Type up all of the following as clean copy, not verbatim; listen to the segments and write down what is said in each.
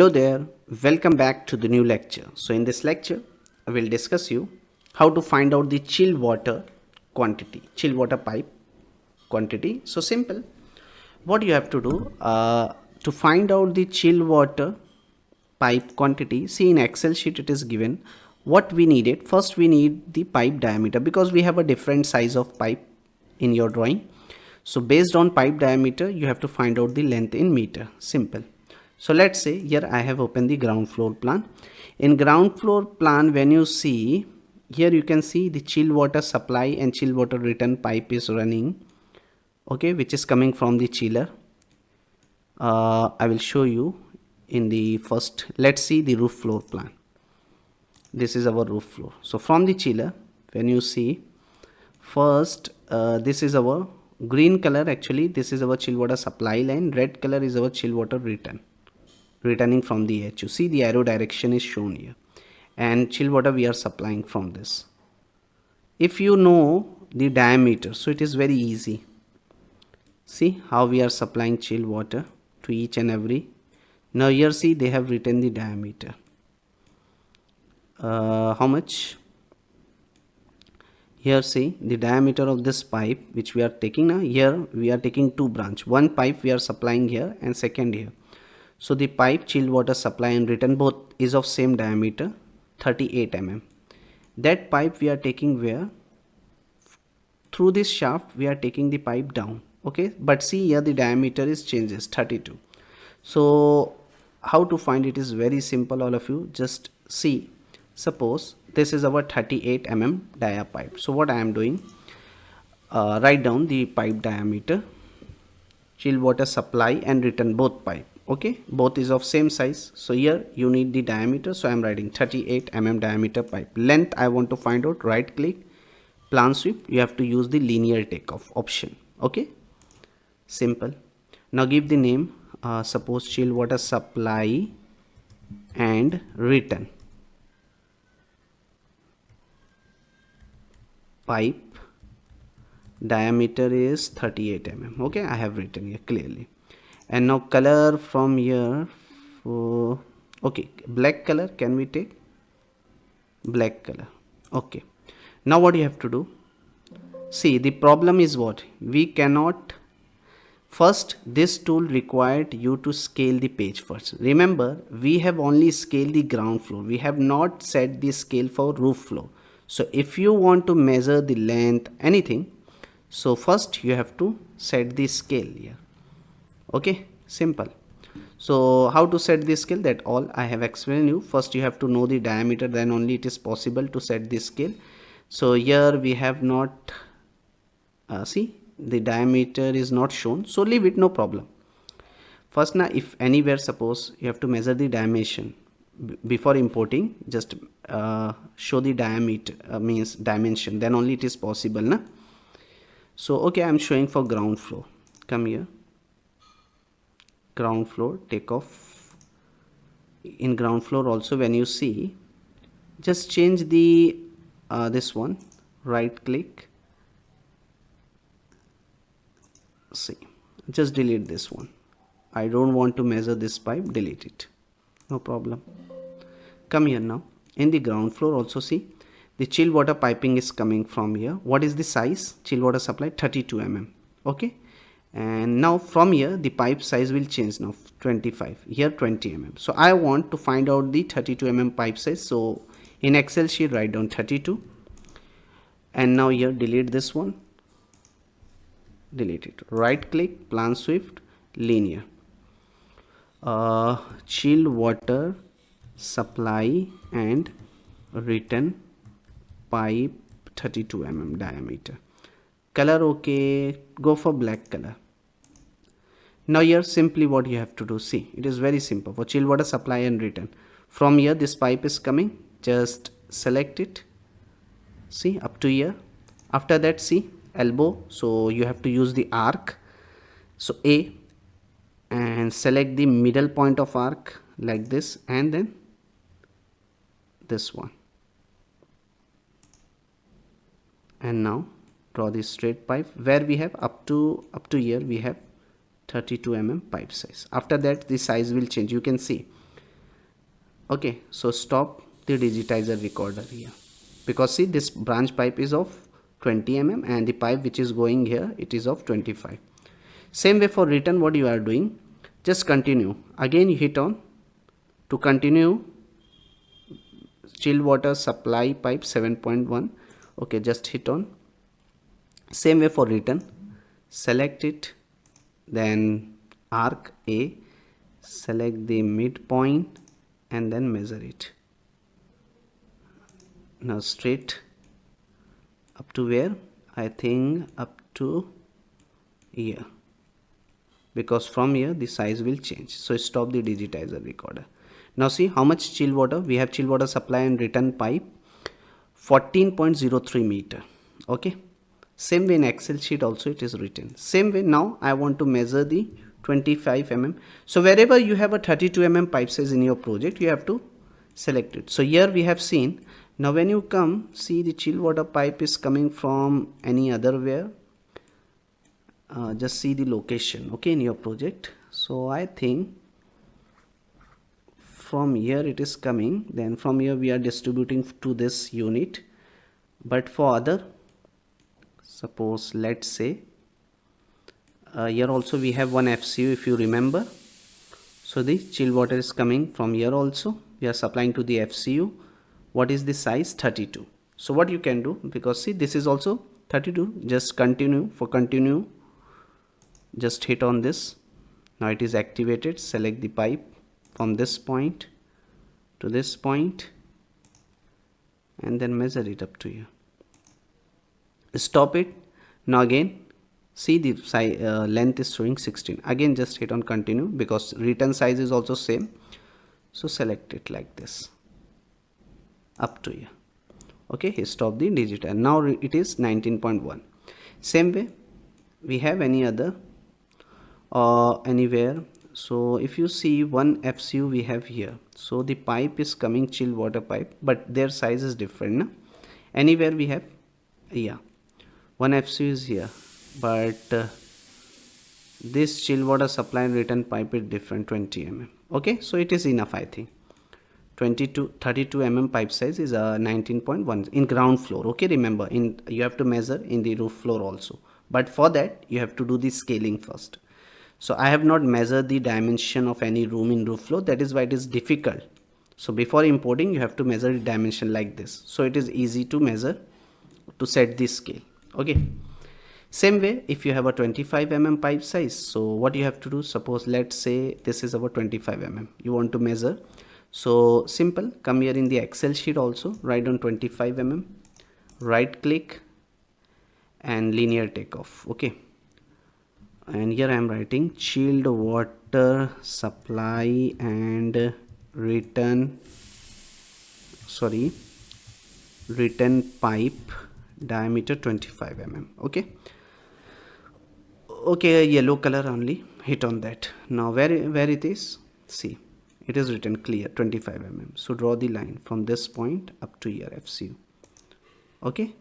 Hello there, welcome back to the new lecture. So in this lecture, I will discuss you how to find out the chilled water quantity, chilled water pipe quantity. So simple. What you have to do to find out the chilled water pipe quantity, see in Excel sheet it is given what we needed. First we need the pipe diameter because we have a different size of pipe in your drawing. So based on pipe diameter, you have to find out the length in meter. Simple. So let's say here I have opened the ground floor plan. In ground floor plan, when you see here, you can see the chilled water supply and chilled water return pipe is running, okay, which is coming from the chiller. I will show you in the first. Let's see the roof floor plan. This is our roof floor. So from the chiller, when you see first, this is our green color. Actually, this is our chilled water supply line. Red color is our chilled water returning from the HU. See the arrow direction is shown here, and chilled water we are supplying from this. If you know the diameter, so it is very easy. See how we are supplying chilled water to each and every. Now here see they have written the diameter. How much? Here see the diameter of this pipe which we are taking now. Here we are taking two branch. One pipe we are supplying here and second here. So the pipe chilled water supply and return both is of same diameter, 38 mm. That pipe we are taking where? Through this shaft we are taking the pipe down. Okay, but see here the diameter is changes 32. So how to find it is very simple. All of you just see. Suppose this is our 38 mm dia pipe. So what I am doing, write down the pipe diameter, chilled water supply and return both pipe. Okay, both is of same size. So here you need the diameter. So I am writing 38 mm diameter pipe. Length I want to find out. Right click, PlanSwift. You have to use the linear takeoff option. Okay, simple. Now give the name. Suppose chilled water supply and return pipe diameter is 38 mm. Okay, I have written here clearly. And now color from here. Okay, black color. Can we take black color? Okay. Now what you have to do? See, the problem is what? We cannot. First, this tool required you to scale the page first. Remember, we have only scaled the ground floor. We have not set the scale for roof floor. So if you want to measure the length, anything, so first you have to set the scale here. Okay, simple. So how to set the scale, that all I have explained you. First you have to know the diameter, then only it is possible to set the scale. So here we have not, see the diameter is not shown, so leave it, no problem. First now if anywhere suppose you have to measure the dimension before importing, just show the diameter, means dimension, then only it is possible na. So okay, I am showing for ground floor. Come here, ground floor, takeoff. In ground floor also when you see, just change the this one, right click, see, just delete this one. I don't want to measure this pipe, delete it, no problem. Come here now, in the ground floor also see the chilled water piping is coming from here. What is the size? Chilled water supply 32 mm. Okay, and now from here the pipe size will change now, 25, here 20 mm. So I want to find out the 32 mm pipe size. So in Excel sheet write down 32, and now here delete this one, delete it, right click, PlanSwift, linear, chilled water supply and return pipe 32 mm diameter. Color okay, go for black color. Now here simply what you have to do, see, it is very simple. For chilled water supply and return, from here this pipe is coming, just select it, see, up to here. After that see elbow, so you have to use the arc, so A, and select the middle point of arc like this, and then this one, and now draw the straight pipe where we have up to here we have 32 mm pipe size. After that the size will change. You can see Okay, so stop the digitizer recorder here, because see, this branch pipe is of 20 mm and the pipe which is going here, it is of 25. Same way for return, what you are doing, just continue. Again you hit on to continue chilled water supply pipe 7.1. okay, just hit on. Same way for return, select it, then arc A, select the midpoint and then measure it. Now straight up to where? I think up to here, because from here the size will change. So stop the digitizer recorder. Now see how much chill water we have. Chill water supply and return pipe 14.03 meter. Okay, same way in Excel sheet also it is written. Same way now I want to measure the 25 mm. So wherever you have a 32 mm pipe size in your project, you have to select it. So here we have seen. Now when you come, see the chill water pipe is coming from any other where, just see the location, okay, in your project. So I think from here it is coming, then from here we are distributing to this unit. But for other, suppose let's say here also we have one FCU, if you remember. So the chill water is coming from here also, we are supplying to the FCU. What is the size? 32. So what you can do, because see this is also 32, just continue. For continue, just hit on this. Now it is activated. Select the pipe from this point to this point and then measure it up to here. Stop it. Now again see the size, length is showing 16. Again just hit on continue, because return size is also same. So select it like this up to here. Okay, stop the digital. Now it is 19.1. Same way we have any other anywhere. So if you see one FCU we have here, so the pipe is coming chill water pipe, but their size is different, na? Anywhere we have, yeah, one FCU is here, but this chill water supply and return pipe is different, 20 mm. Okay, so it is enough. I think 32 mm pipe size is 19.1 in ground floor. Okay, remember, in you have to measure in the roof floor also, but for that you have to do the scaling first. So I have not measured the dimension of any room in roof floor, that is why it is difficult. So before importing you have to measure the dimension like this, so it is easy to measure, to set the scale. Okay, same way if you have a 25 mm pipe size, so what you have to do, suppose let's say this is our 25 mm, you want to measure. So simple, come here in the Excel sheet also, write on 25 mm, right click and linear takeoff. Okay, and here I am writing chilled water supply and return pipe diameter 25 mm. Okay, yellow color only, hit on that. Now where it is, see it is written clear 25 mm. So draw the line from this point up to here FCU. Okay,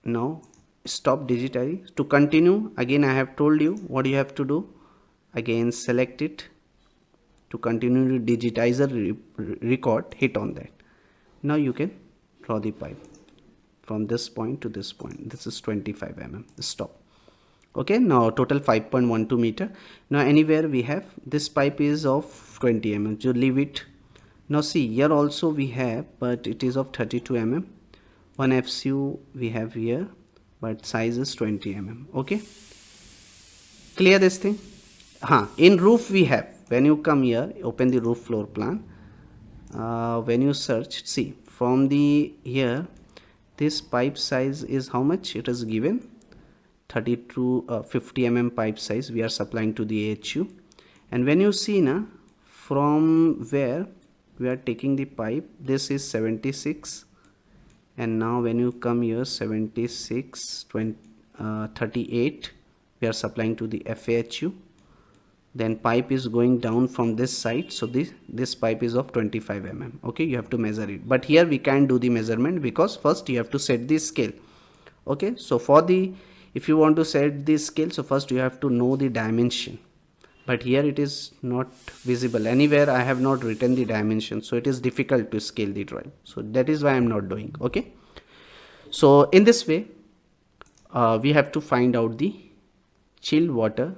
now stop digitally. To continue, again I have told you what you have to do. Again select it. To continue the digitizer record, hit on that. Now you can draw the pipe from this point to this point. This is 25 mm. Stop. Okay, now total 5.12 meter. Now anywhere we have this pipe is of 20 mm, so leave it. Now see here also we have, but it is of 32 mm. One FCU we have here, but size is 20 mm. Okay, clear this thing. In roof we have, when you come here, open the roof floor plan, when you search, see from the here, this pipe size is how much it is given, 50 mm pipe size we are supplying to the AHU. And when you see now from where we are taking the pipe, this is 76, and now when you come here 76 38 we are supplying to the FAHU. Then pipe is going down from this side, so this pipe is of 25 mm. Okay, you have to measure it, but here we can't do the measurement because first you have to set the scale. Okay, so for the, if you want to set this scale, so first you have to know the dimension. but here it is not visible anywhere. I have not written the dimension, so it is difficult to scale the drawing, so that is why I'm not doing. Okay, so in this way we have to find out the chilled water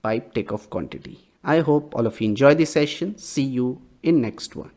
pipe takeoff quantity. I hope all of you enjoy this session. See you in next one.